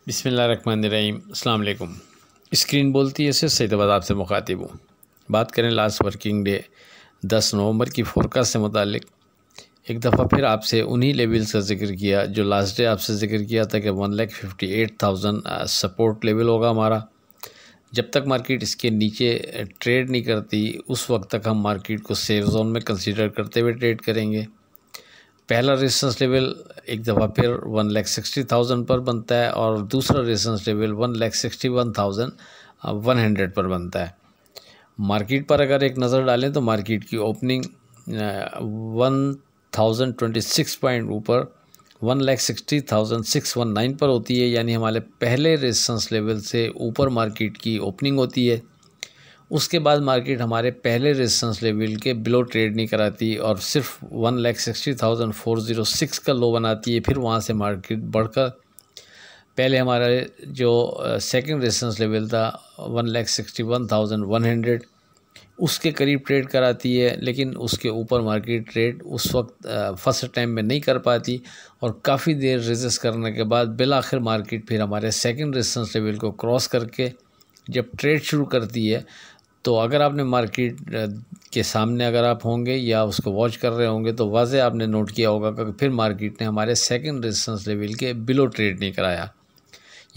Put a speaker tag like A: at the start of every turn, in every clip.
A: बिस्मिल्लाहिर्रहमानिर्रहीम। अस्सलाम वालेकुम। स्क्रीन बोलती है इससे सईदाबाद आपसे मुखातिब हूँ। बात करें लास्ट वर्किंग डे 10 नवंबर की फोरकास्ट से मुतालिक। एक दफ़ा फिर आपसे उन्हीं लेवल्स का जिक्र किया जो लास्ट डे आपसे जिक्र किया था कि 1,58,000 सपोर्ट लेवल होगा हमारा। जब तक मार्केट इसके नीचे ट्रेड नहीं करती उस वक्त तक हम मार्केट को सेफ जोन में कंसीडर करते हुए ट्रेड करेंगे। पहला रेजिस्टेंस लेवल एक दफ़ा फिर 1,60,000 पर बनता है और दूसरा रेजिस्टेंस लेवल 1,61,100 पर बनता है। मार्केट पर अगर एक नज़र डालें तो मार्केट की ओपनिंग 1026 पॉइंट ऊपर 1,60,619 पर होती है, यानी हमारे पहले रेजिस्टेंस लेवल से ऊपर मार्केट की ओपनिंग होती है। उसके बाद मार्केट हमारे पहले रेजिस्टेंस लेवल के बिलो ट्रेड नहीं कराती और सिर्फ 1,60,406 का लो बनाती है। फिर वहाँ से मार्केट बढ़कर पहले हमारा जो सेकंड रेजिस्टेंस लेवल था 1,61,100 उसके करीब ट्रेड कराती है, लेकिन उसके ऊपर मार्केट ट्रेड उस वक्त फर्स्ट टाइम में नहीं कर पाती और काफ़ी देर रेजिस्ट करने के बाद बिल आखिर मार्केट फिर हमारे सेकंड रेजिस्टेंस लेवल को क्रॉस करके जब ट्रेड शुरू करती है। तो अगर आपने मार्केट के सामने अगर आप होंगे या उसको वॉच कर रहे होंगे तो वाज़े आपने नोट किया होगा कि फिर मार्केट ने हमारे सेकंड रेजिस्टेंस लेवल के बिलो ट्रेड नहीं कराया।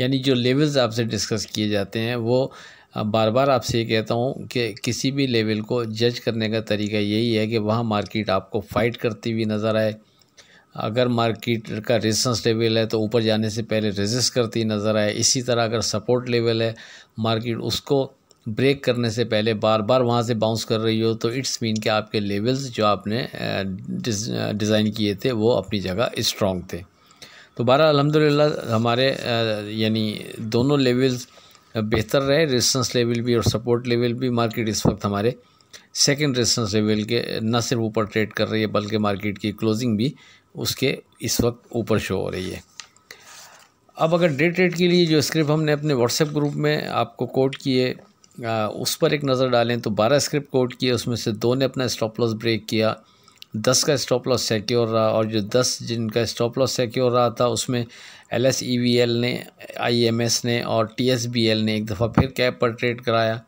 A: यानी जो लेवल्स आपसे डिस्कस किए जाते हैं वो बार बार आपसे ये कहता हूँ कि किसी भी लेवल को जज करने का तरीका यही है कि वहाँ मार्केट आपको फ़ाइट करती हुई नज़र आए। अगर मार्केट का रेजिस्टेंस लेवल है तो ऊपर जाने से पहले रेजिस्ट करती नज़र आए। इसी तरह अगर सपोर्ट लेवल है मार्केट उसको ब्रेक करने से पहले बार बार वहाँ से बाउंस कर रही हो तो इट्स मीन कि आपके लेवल्स जो आपने डिज़ाइन किए थे वो अपनी जगह स्ट्रॉन्ग थे। तो बहरहाल अल्हम्दुलिल्लाह हमारे यानी दोनों लेवल्स बेहतर रहे, रेजिस्टेंस लेवल भी और सपोर्ट लेवल भी। मार्केट इस वक्त हमारे सेकंड रेजिस्टेंस लेवल के न सिर्फ ऊपर ट्रेड कर रही है बल्कि मार्केट की क्लोजिंग भी उसके इस वक्त ऊपर शो हो रही है। अब अगर डे ट्रेड के लिए जो स्क्रिप्ट हमने अपने व्हाट्सएप ग्रुप में आपको कोट किए उस पर एक नज़र डालें तो 12 स्क्रिप्ट कोट किए, उसमें से 2 ने अपना स्टॉप लॉस ब्रेक किया, 10 का स्टॉप लॉस सिक्योर रहा और जो 10 जिनका स्टॉप लॉस सिक्योर रहा था उसमें LSEVL ने, IMS ने और TSBL ने एक दफ़ा फिर कैप पर ट्रेड कराया।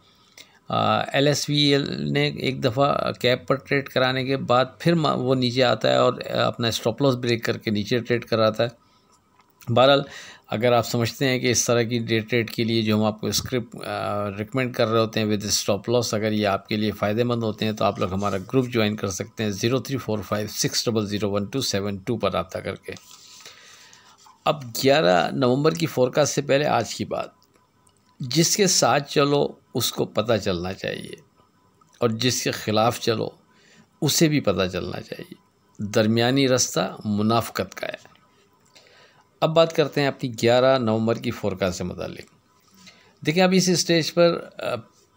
A: LSVL ने एक दफ़ा कैप पर ट्रेड कराने के बाद फिर वो नीचे आता है और अपना स्टॉप लॉस ब्रेक करके नीचे ट्रेड कराता है। बहरहाल अगर आप समझते हैं कि इस तरह की डे ट्रेड के लिए जो हम आपको स्क्रिप्ट रिकमेंड कर रहे होते हैं विद स्टॉप लॉस, अगर ये आपके लिए फ़ायदेमंद होते हैं तो आप लोग हमारा ग्रुप ज्वाइन कर सकते हैं 0345600127 पर रब्ता करके। अब 11 नवंबर की फोरकास्ट से पहले आज की बात, जिसके साथ चलो उसको पता चलना चाहिए और जिसके ख़िलाफ़ चलो उसे भी पता चलना चाहिए। दरमियानी रास्ता मुनाफ़कत का है। अब बात करते हैं अपनी 11 नवंबर की फोरकास्ट से मुतालिक। देखिए अब इस स्टेज पर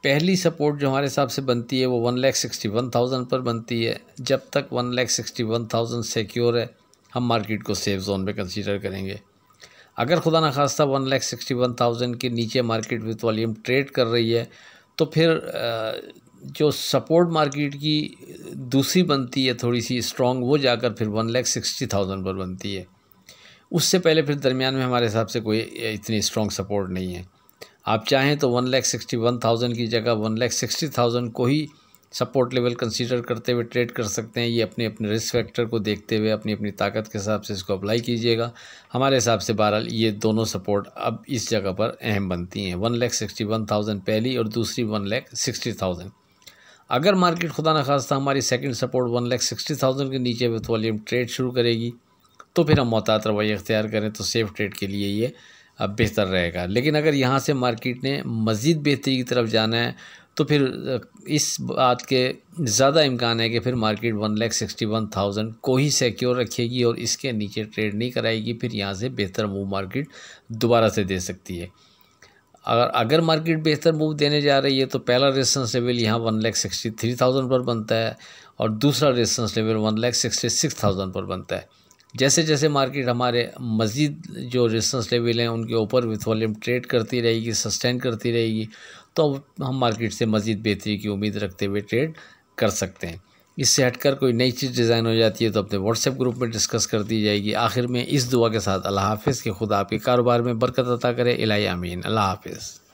A: पहली सपोर्ट जो हमारे हिसाब से बनती है वो 1,61,000 पर बनती है। जब तक 1,61,000 सिक्योर है हम मार्केट को सेफ जोन में कंसीडर करेंगे। अगर खुदा न खास्ता 1,61,000 के नीचे मार्केट विथ वॉल्यूम ट्रेड कर रही है तो फिर जो सपोर्ट मार्केट की दूसरी बनती है थोड़ी सी स्ट्रॉन्ग, वो जाकर फिर 1,60,000 पर बनती है। उससे पहले फिर दरमियान में हमारे हिसाब से कोई इतनी स्ट्रॉन्ग सपोर्ट नहीं है। आप चाहें तो 1,61,000 की जगह 1,60,000 को ही सपोर्ट लेवल कंसीडर करते हुए ट्रेड कर सकते हैं। ये अपने अपने रिस्क फैक्टर को देखते हुए अपनी अपनी ताकत के हिसाब से इसको अप्लाई कीजिएगा। हमारे हिसाब से बहरहाल ये दोनों सपोर्ट अब इस जगह पर अहम बनती हैं, 1,61,000 पहली और दूसरी 1,60,000। अगर मार्केट खुदा न खास्ता हमारी सेकंड सपोर्ट 1,60,000 के नीचे विथ वॉल्यूम ट्रेड शुरू करेगी तो फिर हम मोहतात रवैया इख्तियार करें तो सेफ़ ट्रेड के लिए ये अब बेहतर रहेगा। लेकिन अगर यहाँ से मार्केट ने मज़ीद बेहतरी की तरफ जाना है तो फिर इस बात के ज़्यादा इम्कान है कि फिर मार्केट 1,61,000 को ही सिक्योर रखेगी और इसके नीचे ट्रेड नहीं कराएगी। फिर यहाँ से बेहतर मूव मार्केट दोबारा से दे सकती है। अगर मार्केट बेहतर मूव देने जा रही है तो पहला रेजिस्टेंस लेवल यहाँ 1,63,000 पर बनता है और दूसरा रेजिस्टेंस लेवल 1,66,000 पर बनता है। जैसे जैसे मार्केट हमारे मज़ीद जो रेजिस्टेंस लेवल हैं उनके ऊपर विथ वॉल्यूम ट्रेड करती रहेगी, सस्टेन करती रहेगी, तो हम मार्केट से मज़ीद बेहतरी की उम्मीद रखते हुए ट्रेड कर सकते हैं। इससे हटकर कोई नई चीज़ डिज़ाइन हो जाती है तो अपने व्हाट्सएप ग्रुप में डिस्कस कर दी जाएगी। आखिर में इस दुआ के साथ अल्लाह हाफ़िज़ कि खुदा आपके कारोबार में बरकत अता करे। इलाही आमीन। अल्लाह हाफ़िज़।